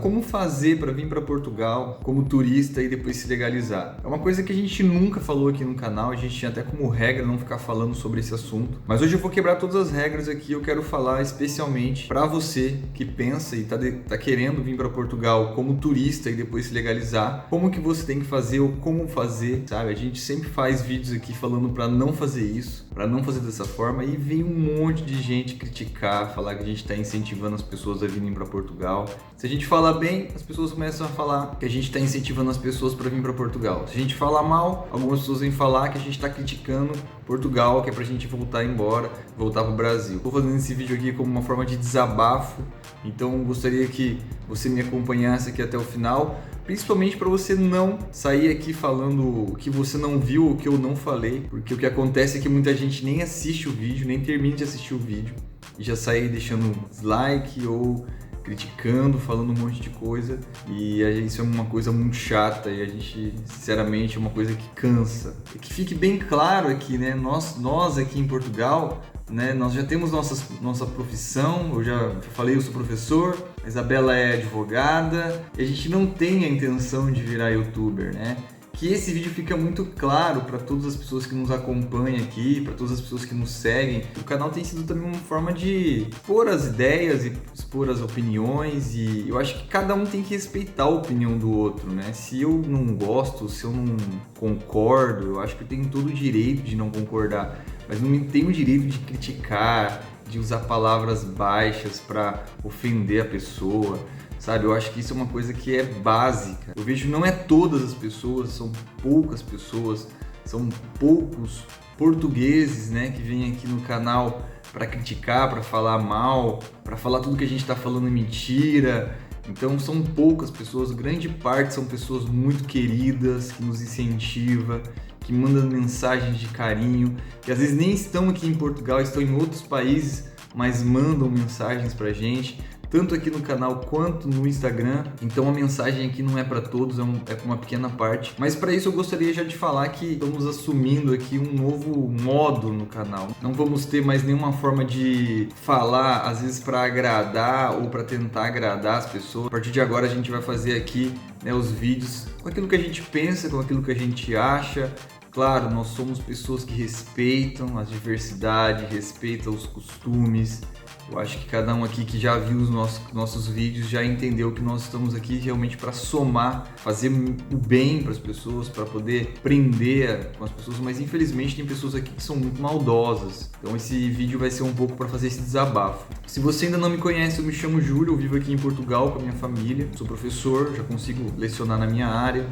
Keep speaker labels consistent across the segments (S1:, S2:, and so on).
S1: como fazer para vir para Portugal como turista e depois se legalizar. É uma coisa que a gente nunca falou aqui no canal, a gente tinha até como regra não ficar falando sobre esse assunto. Mas hoje eu vou quebrar todas as regras aqui, eu quero falar especialmente para você que pensa e tá querendo vir para Portugal como turista e depois se legalizar, como que você tem que fazer ou como fazer, sabe? A gente sempre faz vídeos aqui falando para não fazer isso, para não fazer dessa forma, e vem um monte de gente criticar, falar que a gente está incentivando as pessoas a virem para Portugal. Se a gente fala bem, as pessoas começam a falar que a gente está incentivando as pessoas para vir para Portugal. Se a gente fala mal, algumas pessoas vêm falar que a gente está criticando Portugal, que é pra gente voltar embora, voltar pro Brasil. Estou fazendo esse vídeo aqui como uma forma de desabafo, então gostaria que você me acompanhasse aqui até o final, principalmente para você não sair aqui falando o que você não viu, o que eu não falei, porque o que acontece é que muita gente nem assiste o vídeo, nem termina de assistir o vídeo e já sai deixando dislike ou criticando, falando um monte de coisa, e isso é uma coisa muito chata e a gente, sinceramente, é uma coisa que cansa. E que fique bem claro aqui, né, nós aqui em Portugal, né, nós já temos nossa profissão, eu já falei, eu sou professor, a Isabela é advogada, e a gente não tem a intenção de virar youtuber, né? Que esse vídeo fica muito claro para todas as pessoas que nos acompanham aqui, para todas as pessoas que nos seguem. O canal tem sido também uma forma de expor as ideias e expor as opiniões, e eu acho que cada um tem que respeitar a opinião do outro, né? Se eu não gosto, se eu não concordo, eu acho que eu tenho todo o direito de não concordar, mas não tenho o direito de criticar, de usar palavras baixas para ofender a pessoa. Sabe, eu acho que isso é uma coisa que é básica. Eu vejo não é todas as pessoas, são poucas pessoas, são poucos portugueses, né, que vêm aqui no canal para criticar, para falar mal, para falar tudo que a gente está falando é mentira. Então são poucas pessoas, grande parte são pessoas muito queridas, que nos incentivam, que mandam mensagens de carinho, que às vezes nem estão aqui em Portugal, estão em outros países, mas mandam mensagens pra gente, tanto aqui no canal quanto no Instagram. Então a mensagem aqui não é para todos, é para uma pequena parte. Mas para isso eu gostaria já de falar que estamos assumindo aqui um novo modo no canal. Não vamos ter mais nenhuma forma de falar, às vezes para agradar ou para tentar agradar as pessoas. A partir de agora a gente vai fazer aqui, né, os vídeos com aquilo que a gente pensa, com aquilo que a gente acha. Claro, nós somos pessoas que respeitam a diversidade, respeitam os costumes. Eu acho que cada um aqui que já viu os nossos vídeos já entendeu que nós estamos aqui realmente para somar, fazer o bem para as pessoas, para poder aprender com as pessoas, mas infelizmente tem pessoas aqui que são muito maldosas. Então esse vídeo vai ser um pouco para fazer esse desabafo. Se você ainda não me conhece, eu me chamo Júlio, eu vivo aqui em Portugal com a minha família, sou professor, já consigo lecionar na minha área.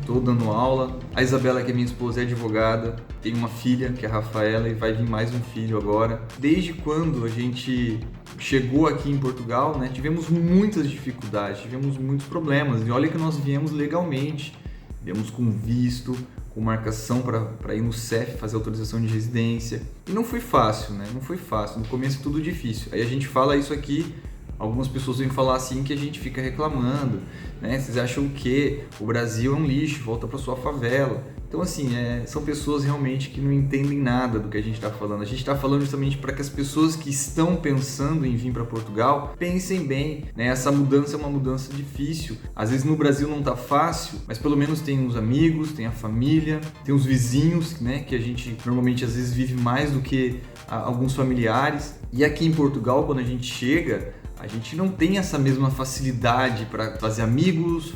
S1: Estou dando aula. A Isabela, que é minha esposa, é advogada. Tem uma filha, que é a Rafaela, e vai vir mais um filho agora. Desde quando a gente chegou aqui em Portugal, né, tivemos muitas dificuldades, tivemos muitos problemas. E olha que nós viemos legalmente. Viemos com visto, com marcação para ir no CEF, fazer autorização de residência. E não foi fácil, né? Não foi fácil. No começo é tudo difícil. Aí a gente fala isso aqui. Algumas pessoas vêm falar assim que a gente fica reclamando, né? Vocês acham que o Brasil é um lixo, volta para sua favela. Então assim, são pessoas realmente que não entendem nada do que a gente está falando. A gente está falando justamente para que as pessoas que estão pensando em vir para Portugal pensem bem, né? Essa mudança é uma mudança difícil. Às vezes no Brasil não tá fácil, mas pelo menos tem os amigos, tem a família, tem os vizinhos, né? Que a gente normalmente às vezes vive mais do que alguns familiares. E aqui em Portugal, quando a gente chega, a gente não tem essa mesma facilidade para fazer amigos,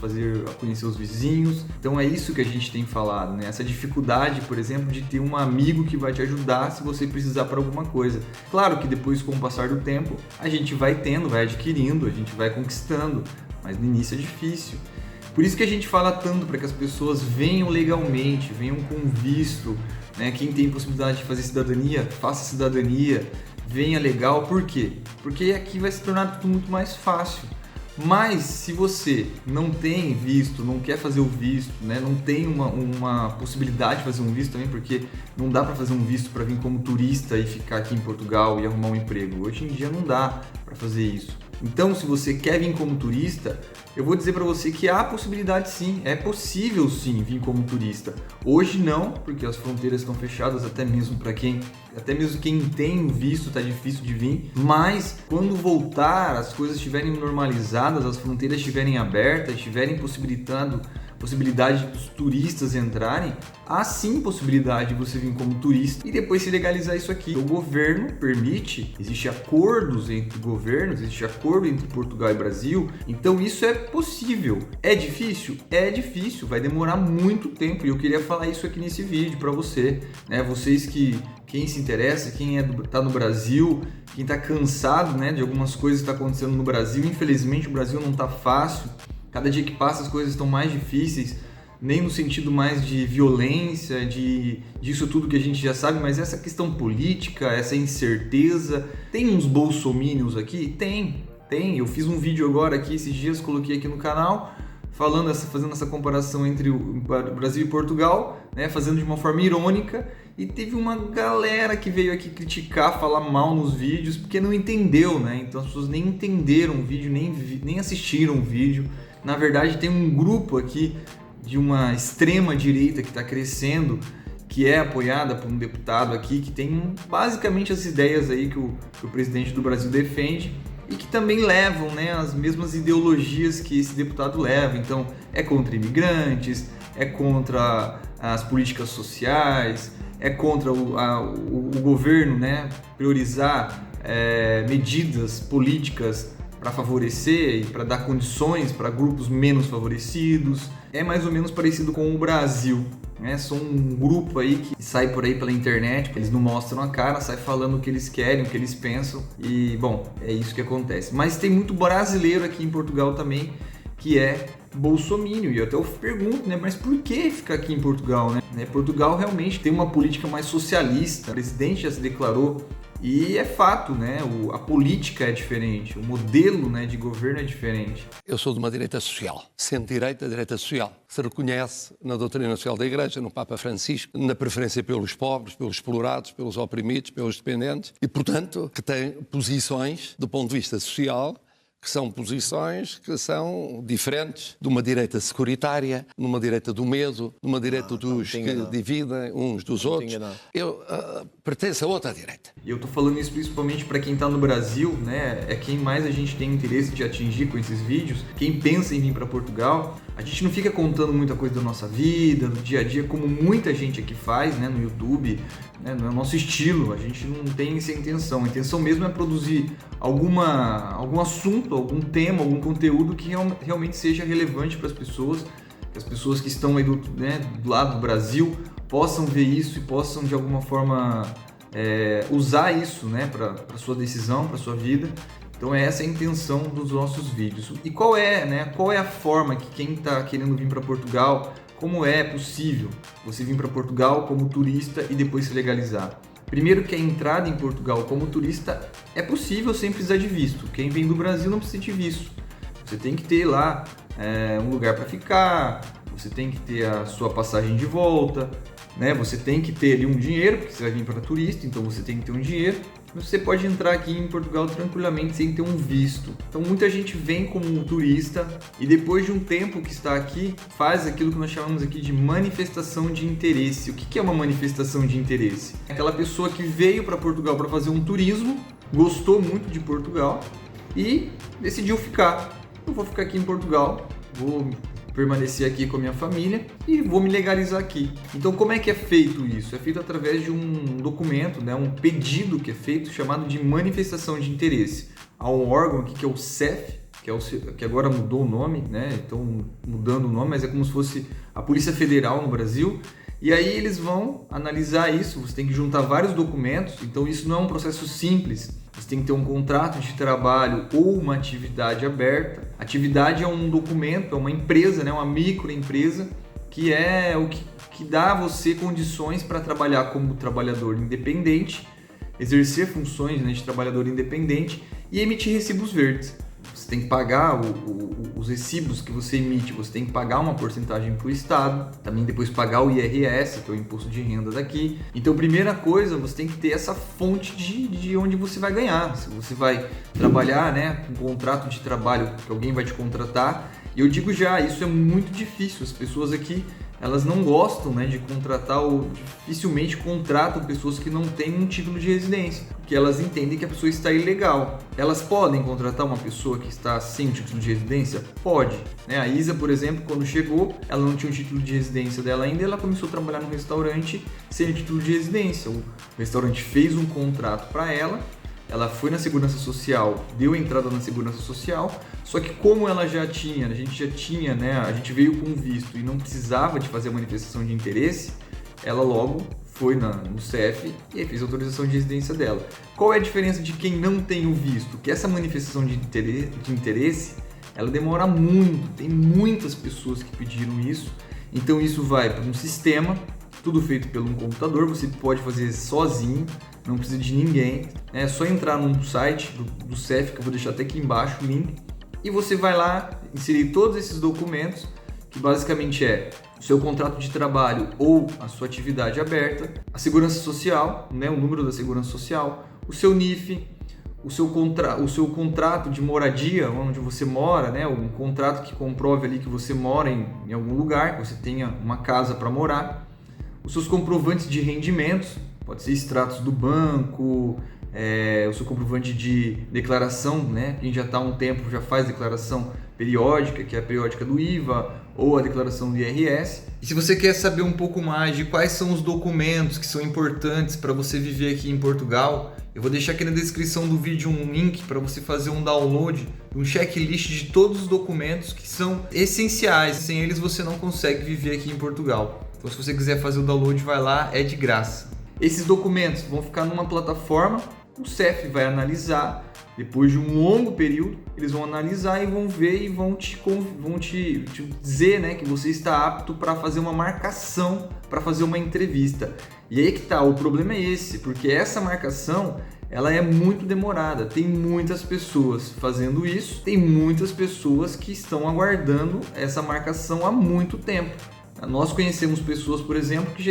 S1: conhecer os vizinhos. Então é isso que a gente tem falado, né? Essa dificuldade, por exemplo, de ter um amigo que vai te ajudar se você precisar para alguma coisa. Claro que depois, com o passar do tempo, a gente vai tendo, vai adquirindo, a gente vai conquistando, mas no início é difícil. Por isso que a gente fala tanto para que as pessoas venham legalmente, venham com visto, né? Quem tem possibilidade de fazer cidadania, faça cidadania. Venha legal, por quê? Porque aqui vai se tornar tudo muito mais fácil. Mas se você não tem visto, não quer fazer o visto, né, não tem uma possibilidade de fazer um visto também, porque não dá para fazer um visto para vir como turista e ficar aqui em Portugal e arrumar um emprego. Hoje em dia não dá para fazer isso. Então, se você quer vir como turista, eu vou dizer para você que há possibilidade sim, é possível sim vir como turista. Hoje não, porque as fronteiras estão fechadas até mesmo quem tem o visto está difícil de vir, mas quando voltar, as coisas estiverem normalizadas, as fronteiras estiverem abertas, estiverem possibilidade dos turistas entrarem, há sim possibilidade de você vir como turista e depois se legalizar isso aqui. O governo permite, existe acordos entre governos, existe acordo entre Portugal e Brasil, então isso é possível. É difícil? É difícil, vai demorar muito tempo e eu queria falar isso aqui nesse vídeo para você, né? Quem se interessa, quem tá no Brasil, quem tá cansado, né, de algumas coisas que tá acontecendo no Brasil, infelizmente o Brasil não tá fácil. Cada dia que passa as coisas estão mais difíceis, nem no sentido mais de violência, disso tudo que a gente já sabe, mas essa questão política, essa incerteza. Tem uns bolsominions aqui? Tem. Eu fiz um vídeo agora aqui, esses dias, coloquei aqui no canal, fazendo essa comparação entre o Brasil e Portugal, né, fazendo de uma forma irônica, e teve uma galera que veio aqui criticar, falar mal nos vídeos, porque não entendeu, né? Então as pessoas nem entenderam o vídeo, nem assistiram o vídeo. Na verdade, tem um grupo aqui de uma extrema direita que está crescendo, que é apoiada por um deputado aqui, que tem basicamente as ideias aí que o presidente do Brasil defende e que também levam, né, as mesmas ideologias que esse deputado leva. Então, é contra imigrantes, é contra as políticas sociais, é contra o governo, né, priorizar medidas políticas para favorecer e para dar condições para grupos menos favorecidos. É mais ou menos parecido com o Brasil, né? São um grupo aí que sai por aí pela internet, eles não mostram a cara, sai falando o que eles querem, o que eles pensam e, bom, é isso que acontece. Mas tem muito brasileiro aqui em Portugal também que é bolsominion, e eu até pergunto, né, mas por que ficar aqui em Portugal, né? Portugal realmente tem uma política mais socialista, o presidente já se declarou. E é fato, né? A política é diferente, o modelo, né, de governo é diferente.
S2: Eu sou de uma direita social, centro-direita, direita social. Se reconhece na doutrina social da Igreja, no Papa Francisco, na preferência pelos pobres, pelos explorados, pelos oprimidos, pelos dependentes e, portanto, que tem posições do ponto de vista social que são posições que são diferentes de uma direita securitária, numa direita do medo, numa direita dos que dividem uns dos outros. Eu pertenço a outra direita.
S1: E eu estou falando isso principalmente para quem está no Brasil, né? É quem mais a gente tem interesse de atingir com esses vídeos. Quem pensa em vir para Portugal, a gente não fica contando muita coisa da nossa vida, do dia a dia, como muita gente aqui faz, né, no YouTube, né, no nosso estilo. A gente não tem essa intenção. A intenção mesmo é produzir algum assunto, algum tema, algum conteúdo que realmente seja relevante para as pessoas, que as pessoas que estão aí do lado do Brasil possam ver isso e possam de alguma forma usar isso, né, para sua decisão, para sua vida. Então essa é a intenção dos nossos vídeos. E qual é a forma que quem está querendo vir para Portugal, como é possível você vir para Portugal como turista e depois se legalizar? Primeiro que a entrada em Portugal como turista é possível sem precisar de visto. Quem vem do Brasil não precisa de visto. Você tem que ter lá um lugar para ficar, você tem que ter a sua passagem de volta, né? Você tem que ter ali um dinheiro, porque você vai vir para turista, então você tem que ter um dinheiro. Você pode entrar aqui em Portugal tranquilamente sem ter um visto. Então muita gente vem como turista e depois de um tempo que está aqui, faz aquilo que nós chamamos aqui de manifestação de interesse. O que é uma manifestação de interesse? Aquela pessoa que veio para Portugal para fazer um turismo, gostou muito de Portugal e decidiu ficar. Eu vou ficar aqui em Portugal, vou permanecer aqui com a minha família e vou me legalizar aqui. Então como é que é feito isso? É feito através de um documento, né, um pedido que é feito chamado de manifestação de interesse. Há um órgão aqui que é o CEF, que agora mudou o nome, né? Estão mudando o nome, mas é como se fosse a Polícia Federal no Brasil. E aí eles vão analisar isso, você tem que juntar vários documentos, então isso não é um processo simples. Você tem que ter um contrato de trabalho ou uma atividade aberta. Atividade é um documento, é uma empresa, né, uma microempresa, que é o que dá a você condições para trabalhar como trabalhador independente, exercer funções, né, de trabalhador independente e emitir recibos verdes. Você tem que pagar os recibos que você emite, você tem que pagar uma porcentagem para o Estado, também depois pagar o IRS, que é o imposto de renda daqui. Então, primeira coisa, você tem que ter essa fonte de onde você vai ganhar. Se você vai trabalhar, né, com um contrato de trabalho que alguém vai te contratar, e eu digo já, isso é muito difícil. As pessoas aqui, elas não gostam, né, de contratar ou dificilmente contratam pessoas que não têm um título de residência, porque elas entendem que a pessoa está ilegal. Elas podem contratar uma pessoa que está sem o título de residência? Pode. Né? A Isa, por exemplo, quando chegou, ela não tinha o título de residência dela ainda, ela começou a trabalhar num restaurante sem o título de residência. O restaurante fez um contrato para ela, ela foi na Segurança Social, deu entrada na Segurança Social, só que como ela já tinha, a gente veio com visto e não precisava de fazer a manifestação de interesse, ela logo foi no CEF e fez a autorização de residência dela. Qual é a diferença de quem não tem o visto? Que essa manifestação de interesse, ela demora muito, tem muitas pessoas que pediram isso, então isso vai para um sistema, tudo feito pelo computador, você pode fazer sozinho, não precisa de ninguém, é só entrar num site do CEF, que eu vou deixar até aqui embaixo o link, e você vai lá inserir todos esses documentos, que basicamente é o seu contrato de trabalho ou a sua atividade aberta, a segurança social, né, o número da segurança social, o seu NIF, o seu contrato de moradia, onde você mora, né, um contrato que comprove ali que você mora em algum lugar, que você tenha uma casa para morar, os seus comprovantes de rendimentos, pode ser extratos do banco, o seu comprovante de declaração, né? Quem já está há um tempo já faz declaração periódica, que é a periódica do IVA, ou a declaração do IRS. E se você quer saber um pouco mais de quais são os documentos que são importantes para você viver aqui em Portugal, eu vou deixar aqui na descrição do vídeo um link para você fazer um download, um checklist de todos os documentos que são essenciais. Sem eles você não consegue viver aqui em Portugal. Então, se você quiser fazer o download, vai lá, é de graça. Esses documentos vão ficar numa plataforma, o CEF vai analisar, depois de um longo período, eles vão analisar e vão ver e vão te dizer, né, que você está apto para fazer uma marcação, para fazer uma entrevista. E aí que tá, o problema é esse, porque essa marcação, ela é muito demorada, tem muitas pessoas fazendo isso, tem muitas pessoas que estão aguardando essa marcação há muito tempo. Nós conhecemos pessoas, por exemplo, que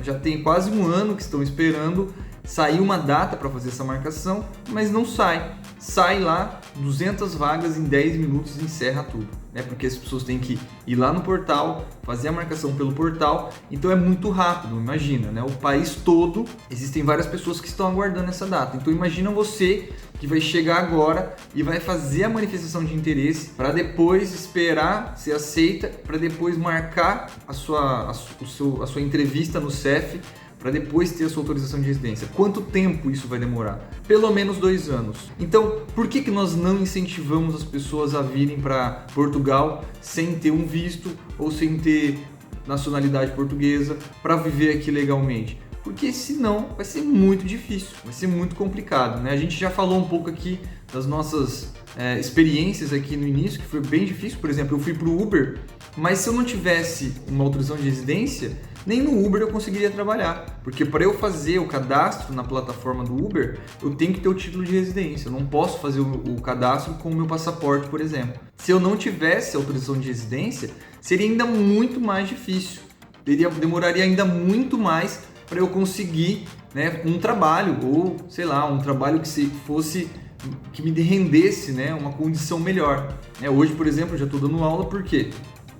S1: já tem quase um ano que estão esperando sair uma data para fazer essa marcação, mas não sai. Sai lá, 200 vagas em 10 minutos e encerra tudo. Né? Porque as pessoas têm que ir lá no portal, fazer a marcação pelo portal, então é muito rápido, imagina, né? O país todo, existem várias pessoas que estão aguardando essa data. Então imagina você que vai chegar agora e vai fazer a manifestação de interesse para depois esperar ser aceita, para depois marcar a sua entrevista no CEF, para depois ter a sua autorização de residência. Quanto tempo isso vai demorar? Pelo menos 2 anos. Então, por que nós não incentivamos as pessoas a virem para Portugal sem ter um visto ou sem ter nacionalidade portuguesa para viver aqui legalmente? Porque senão vai ser muito difícil, vai ser muito complicado, né? A gente já falou um pouco aqui das nossas experiências aqui no início, que foi bem difícil. Por exemplo, eu fui para o Uber, mas se eu não tivesse uma autorização de residência, nem no Uber eu conseguiria trabalhar, porque para eu fazer o cadastro na plataforma do Uber, eu tenho que ter o título de residência, eu não posso fazer o cadastro com o meu passaporte, por exemplo. Se eu não tivesse autorização de residência, seria ainda muito mais difícil, demoraria ainda muito mais para eu conseguir, né, um trabalho, ou sei lá, um trabalho que me rendesse, né, uma condição melhor. Hoje, por exemplo, eu já estou dando aula, por quê?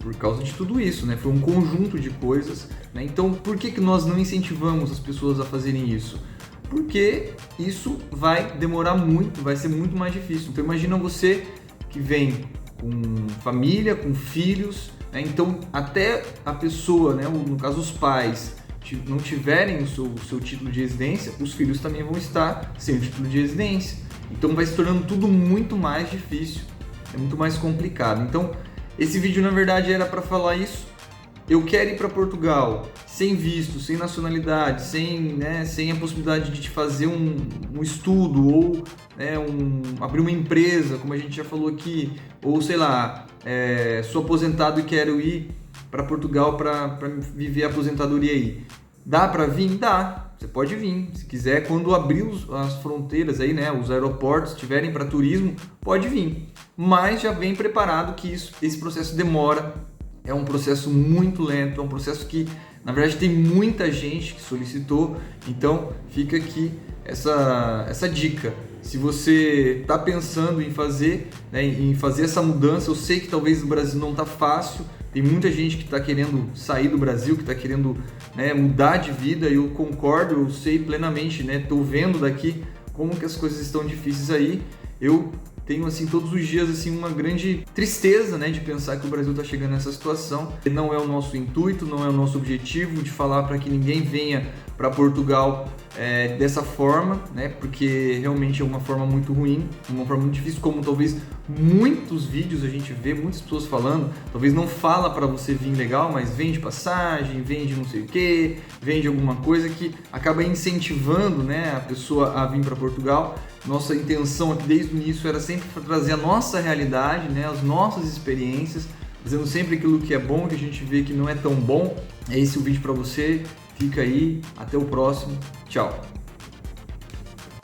S1: Por causa de tudo isso, né? Foi um conjunto de coisas, né? Então, por que nós não incentivamos as pessoas a fazerem isso? Porque isso vai demorar muito, vai ser muito mais difícil. Então, imagina você que vem com família, com filhos, né? Então, até a pessoa, né, no caso os pais, não tiverem o seu título de residência, os filhos também vão estar sem o título de residência. Então, vai se tornando tudo muito mais difícil, é muito mais complicado. Então, esse vídeo, na verdade, era para falar isso. Eu quero ir para Portugal sem visto, sem nacionalidade, sem a possibilidade de fazer um estudo ou abrir uma empresa, como a gente já falou aqui, ou sei lá, sou aposentado e quero ir para Portugal para viver a aposentadoria aí. Dá para vir? Dá. você pode vir. Se quiser, quando abrir as fronteiras aí, né, os aeroportos estiverem para turismo, pode vir. Mas já vem preparado que esse processo demora, é um processo muito lento, é um processo que, na verdade, tem muita gente que solicitou. Então, fica aqui essa dica. Se você está pensando em fazer, né, em fazer essa mudança, eu sei que talvez no Brasil não está fácil, tem muita gente que está querendo sair do Brasil, que está querendo, né, mudar de vida, e eu concordo, eu sei plenamente, né, estou vendo daqui como que as coisas estão difíceis aí. Eu tenho assim todos os dias assim uma grande tristeza, né, de pensar que o Brasil está chegando nessa situação. Não é o nosso intuito, não é o nosso objetivo de falar para que ninguém venha para Portugal dessa forma, né, porque realmente é uma forma muito ruim, uma forma muito difícil, como talvez muitos vídeos a gente vê, muitas pessoas falando, talvez não fala para você vir legal, mas vende passagem, vende não sei o que, vende alguma coisa que acaba incentivando, né, a pessoa a vir para Portugal. Nossa intenção aqui desde o início era sempre trazer a nossa realidade, né, as nossas experiências, fazendo sempre aquilo que é bom, que a gente vê que não é tão bom. É esse o vídeo para você, fica aí, até o próximo, tchau!